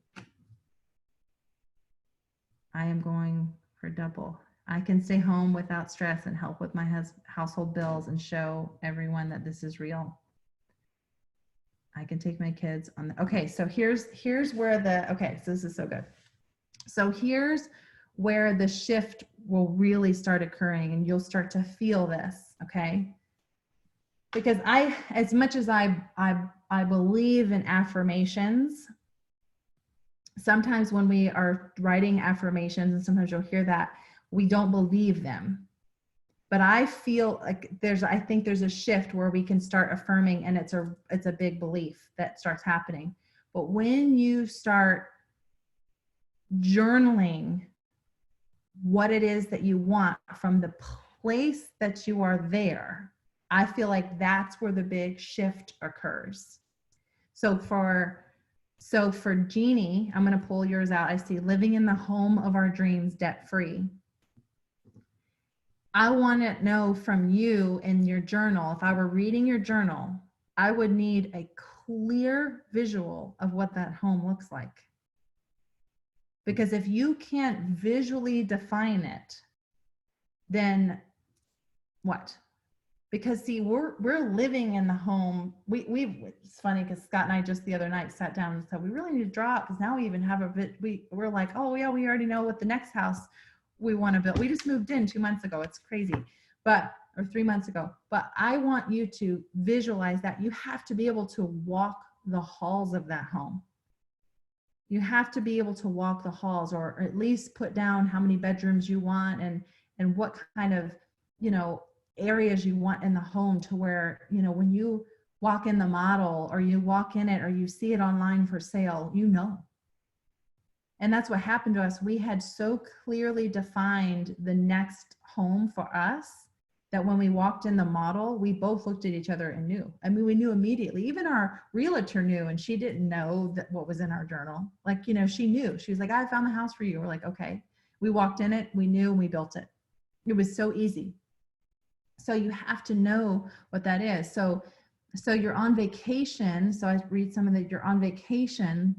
I am going for double. I can stay home without stress and help with my household bills and show everyone that this is real. I can take my kids on the, okay, so here's where the, okay, so this is so good. So here's where the shift will really start occurring, and you'll start to feel this, okay? Because as much as I believe in affirmations, sometimes when we are writing affirmations, and sometimes you'll hear that, we don't believe them. But I feel like I think there's a shift where we can start affirming, and it's a big belief that starts happening. But when you start journaling what it is that you want from the place that you are there, I feel like that's where the big shift occurs. So for Jeannie, I'm going to pull yours out. I see living in the home of our dreams, debt-free. I want to know from you in your journal, if I were reading your journal, I would need a clear visual of what that home looks like. Because if you can't visually define it, then what? Because see, we're living in the home. It's funny because Scott and I just the other night sat down and said, we really need to draw it, because now we even have we're like, oh yeah, we already know what the next house we want to build. We just moved in 2 months ago. It's crazy, or 3 months ago. But I want you to visualize that. You have to be able to walk the halls of that home. You have to be able to walk the halls, or at least put down how many bedrooms you want and what kind of, areas you want in the home, to where, when you walk in the model, or you walk in it, or you see it online for sale, And that's what happened to us. We had so clearly defined the next home for us that when we walked in the model, we both looked at each other and knew. I mean, we knew immediately. Even our realtor knew, and she didn't know that what was in our journal. Like, she knew. She was like, I found the house for you. We're like, okay. We walked in it, we knew, and we built it. It was so easy. So you have to know what that is. So you're on vacation. So I read some of that. You're on vacation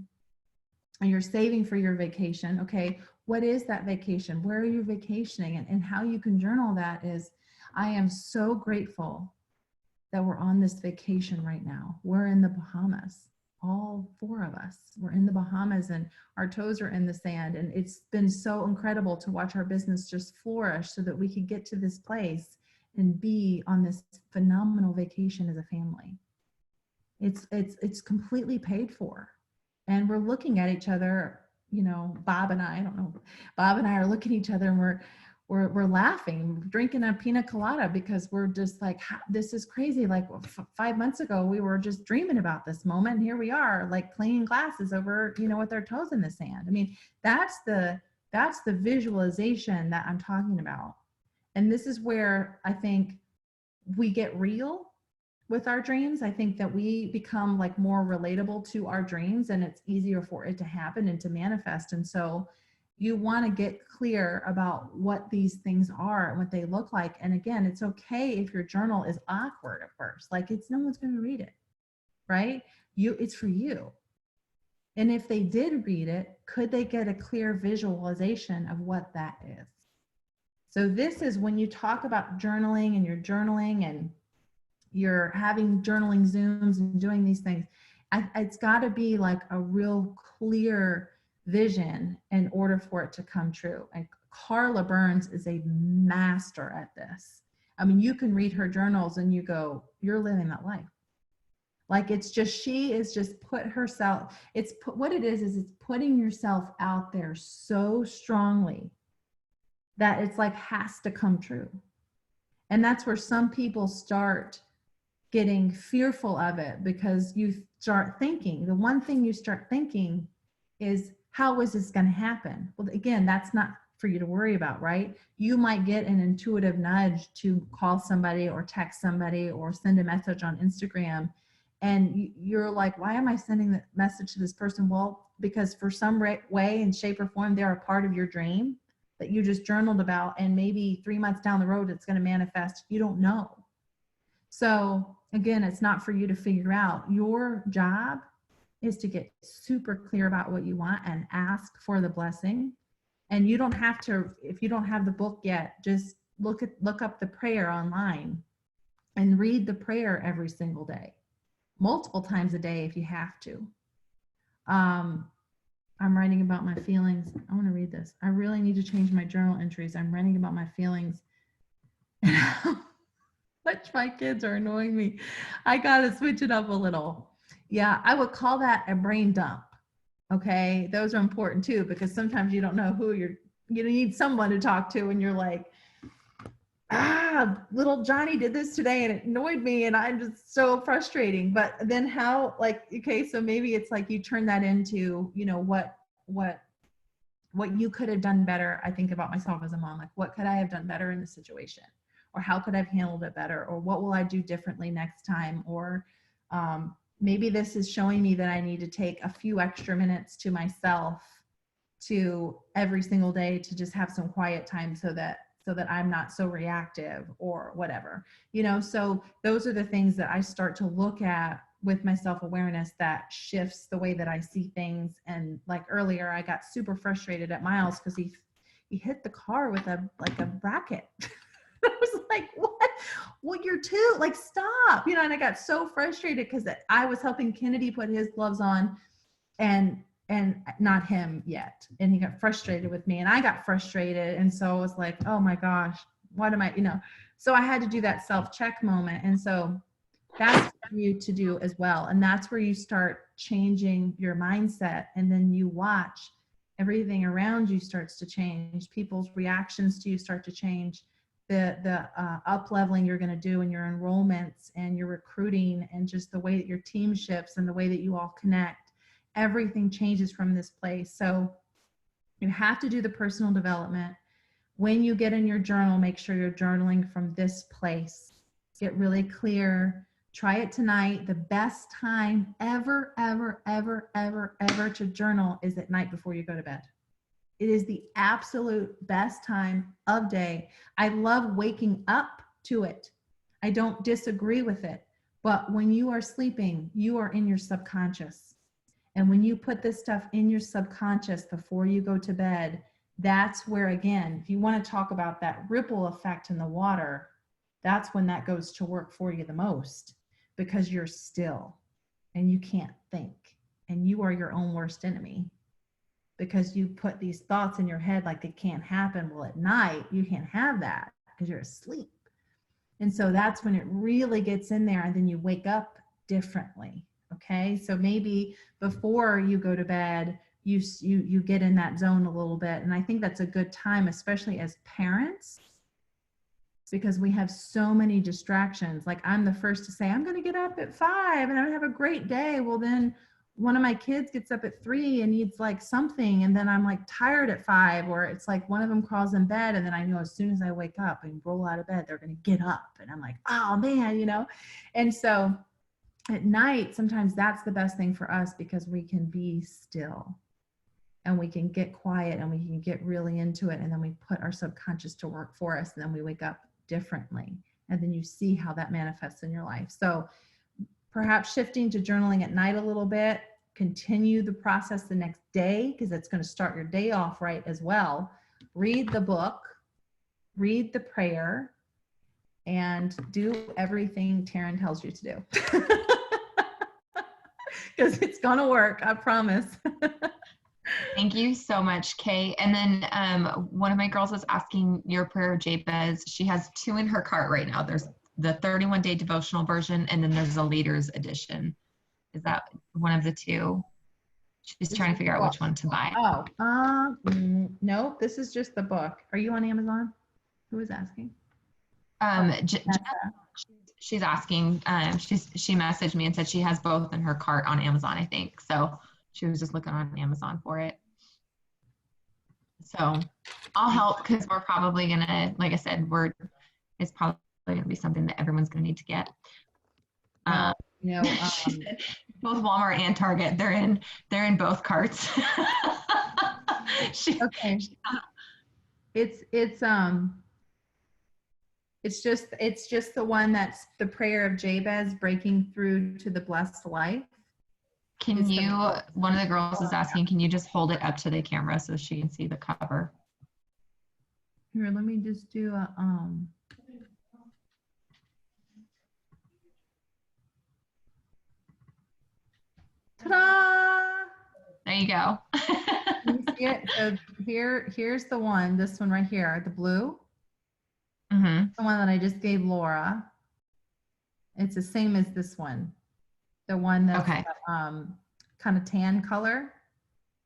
and you're saving for your vacation. Okay, what is that vacation? Where are you vacationing? And how you can journal that is, I am so grateful that we're on this vacation right now. We're in the Bahamas. All 4 of us. We're in the Bahamas, and our toes are in the sand. And it's been so incredible to watch our business just flourish so that we could get to this place and be on this phenomenal vacation as a family. It's completely paid for. And we're looking at each other, Bob and I are looking at each other, and we're laughing, drinking a pina colada, because we're just like, this is crazy. Like 5 months ago, we were just dreaming about this moment. And here we are, like cleaning glasses over, with our toes in the sand. I mean, that's the visualization that I'm talking about. And this is where I think we get real with our dreams. I think that we become like more relatable to our dreams, and it's easier for it to happen and to manifest. And so you want to get clear about what these things are and what they look like. And again, it's okay if your journal is awkward at first. Like, no one's going to read it, right? It's for you. And if they did read it, could they get a clear visualization of what that is? So this is when you talk about journaling, and you're having journaling Zooms and doing these things, it's got to be like a real clear vision in order for it to come true. And Carla Burns is a master at this. I mean, you can read her journals and you go, you're living that life. Like she is just put herself, what it is it's putting yourself out there so strongly that it's like has to come true. And that's where some people start getting fearful of it, because you start thinking, the one thing you start thinking is, how is this going to happen? Well, again, that's not for you to worry about, right? You might get an intuitive nudge to call somebody or text somebody or send a message on Instagram. And you're like, why am I sending the message to this person? Well, because for some way and shape or form, they're a part of your dream that you just journaled about. And maybe 3 months down the road, it's going to manifest. You don't know. So again, it's not for you to figure out. Your job is to get super clear about what you want and ask for the blessing. And you don't have to, if you don't have the book yet, just look up the prayer online and read the prayer every single day, multiple times a day if you have to. I'm writing about my feelings. I want to read this. I really need to change my journal entries. I'm writing about my feelings. Much my kids are annoying me. I got to switch it up a little. Yeah, I would call that a brain dump. Okay, those are important too, because sometimes you don't know who you need someone to talk to, and you're like, little Johnny did this today and it annoyed me and I'm just so frustrating. But then how, like, okay, so maybe it's like you turn that into, what you could have done better. I think about myself as a mom, like, what could I have done better in the situation? Or how could I have handled it better? Or what will I do differently next time? Or maybe this is showing me that I need to take a few extra minutes to myself to every single day to just have some quiet time so that I'm not so reactive or whatever, so those are the things that I start to look at with my self-awareness that shifts the way that I see things. And like earlier, I got super frustrated at Miles because he hit the car with a bracket. I was like, what? Well, you're two, like, stop, and I got so frustrated because I was helping Kennedy put his gloves on and not him yet. And he got frustrated with me and I got frustrated. And so I was like, oh my gosh, what am I, so I had to do that self-check moment. And so that's for you to do as well. And that's where you start changing your mindset. And then you watch everything around you starts to change. People's reactions to you start to change. The up leveling you're going to do in your enrollments and your recruiting and just the way that your team shifts and the way that you all connect, everything changes from this place. So you have to do the personal development. When you get in your journal, make sure you're journaling from this place. Get really clear. Try it tonight. The best time ever, ever, ever, ever, ever to journal is at night before you go to bed. It is the absolute best time of day. I love waking up to it. I don't disagree with it. But when you are sleeping, you are in your subconscious. And when you put this stuff in your subconscious before you go to bed, that's where, again, if you want to talk about that ripple effect in the water, that's when that goes to work for you the most, because you're still and you can't think and you are your own worst enemy because you put these thoughts in your head like they can't happen. Well, at night, you can't have that because you're asleep. And so that's when it really gets in there, and then you wake up differently. Okay, so maybe before you go to bed, you get in that zone a little bit. And I think that's a good time, especially as parents, because we have so many distractions. Like, I'm the first to say, I'm going to get up at 5 and I'm going to have a great day. Well, then one of my kids gets up at 3 and needs like something. And then I'm like tired at 5, or it's like one of them crawls in bed. And then I know as soon as I wake up and roll out of bed, they're going to get up. And I'm like, oh man, And so at night, sometimes that's the best thing for us, because we can be still and we can get quiet and we can get really into it. And then we put our subconscious to work for us, and then we wake up differently. And then you see how that manifests in your life. So perhaps shifting to journaling at night a little bit, continue the process the next day, because it's going to start your day off right as well. Read the book, read the prayer, and do everything Taryn tells you to do. Because it's going to work, I promise. Thank you so much, Kaye. And then one of my girls is asking your prayer, Jabez. She has 2 in her cart right now. There's the 31-day devotional version, and then there's a leader's edition. Is that one of the two? She's trying to figure out which one to buy. No, this is just the book. Are you on Amazon? Who is asking? She's asking. She messaged me and said she has both in her cart on Amazon, I think. So she was just looking on Amazon for it. So I'll help, because we're probably gonna, like I said, it's probably gonna be something that everyone's gonna need to get. Both Walmart and Target, they're in both carts. Okay. It's just the one that's the prayer of Jabez, breaking through to the blessed life. One of the girls is asking, can you just hold it up to the camera so she can see the cover? Here, let me just do a, ta-da! There you go. Can you see it? So here's the one, this one right here, the blue. Mm-hmm. The one that I just gave Laura. It's the same as this one. The one that's okay. Kind of tan color.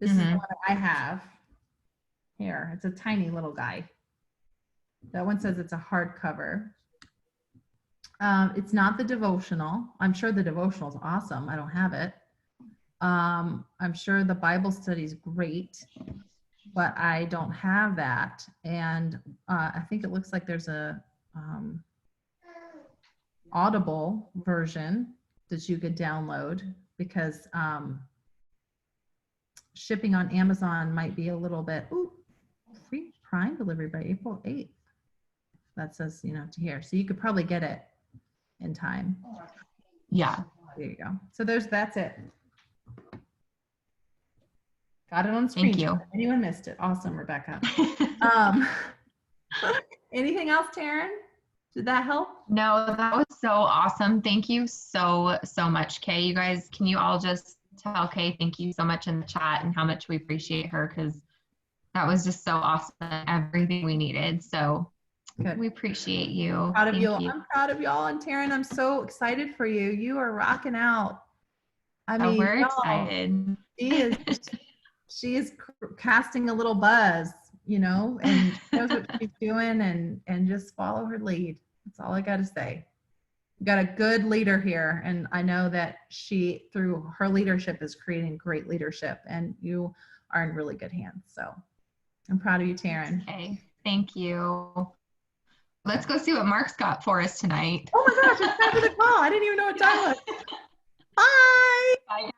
This is the one that I have here. It's a tiny little guy. That one says it's a hardcover. It's not the devotional. I'm sure the devotional is awesome. I don't have it. I'm sure the Bible study is great, but I don't have that. And I think it looks like there's a Audible version that you could download, because shipping on Amazon might be a little bit, free Prime delivery by April 8th. That says, to here. So you could probably get it in time. Yeah. There you go. So that's it. Got it on screen. Thank you. Anyone missed it? Awesome, Rebecca. Anything else, Taryn? Did that help? No, that was so awesome. Thank you so much, Kaye. You guys, can you all just tell Kaye thank you so much in the chat and how much we appreciate her, because that was just so awesome. Everything we needed. So good. We appreciate you. Proud of you. I'm proud of y'all. And Taryn, I'm so excited for you. You are rocking out. I mean, we're excited. She is casting a little buzz, and she knows what she's doing, and just follow her lead. That's all I got to say. We've got a good leader here, and I know that she, through her leadership, is creating great leadership, and you are in really good hands. So I'm proud of you, Taryn. Okay, thank you. Let's go see what Mark's got for us tonight. Oh my gosh, it's time for the call. I didn't even know what time it was. Bye. Bye.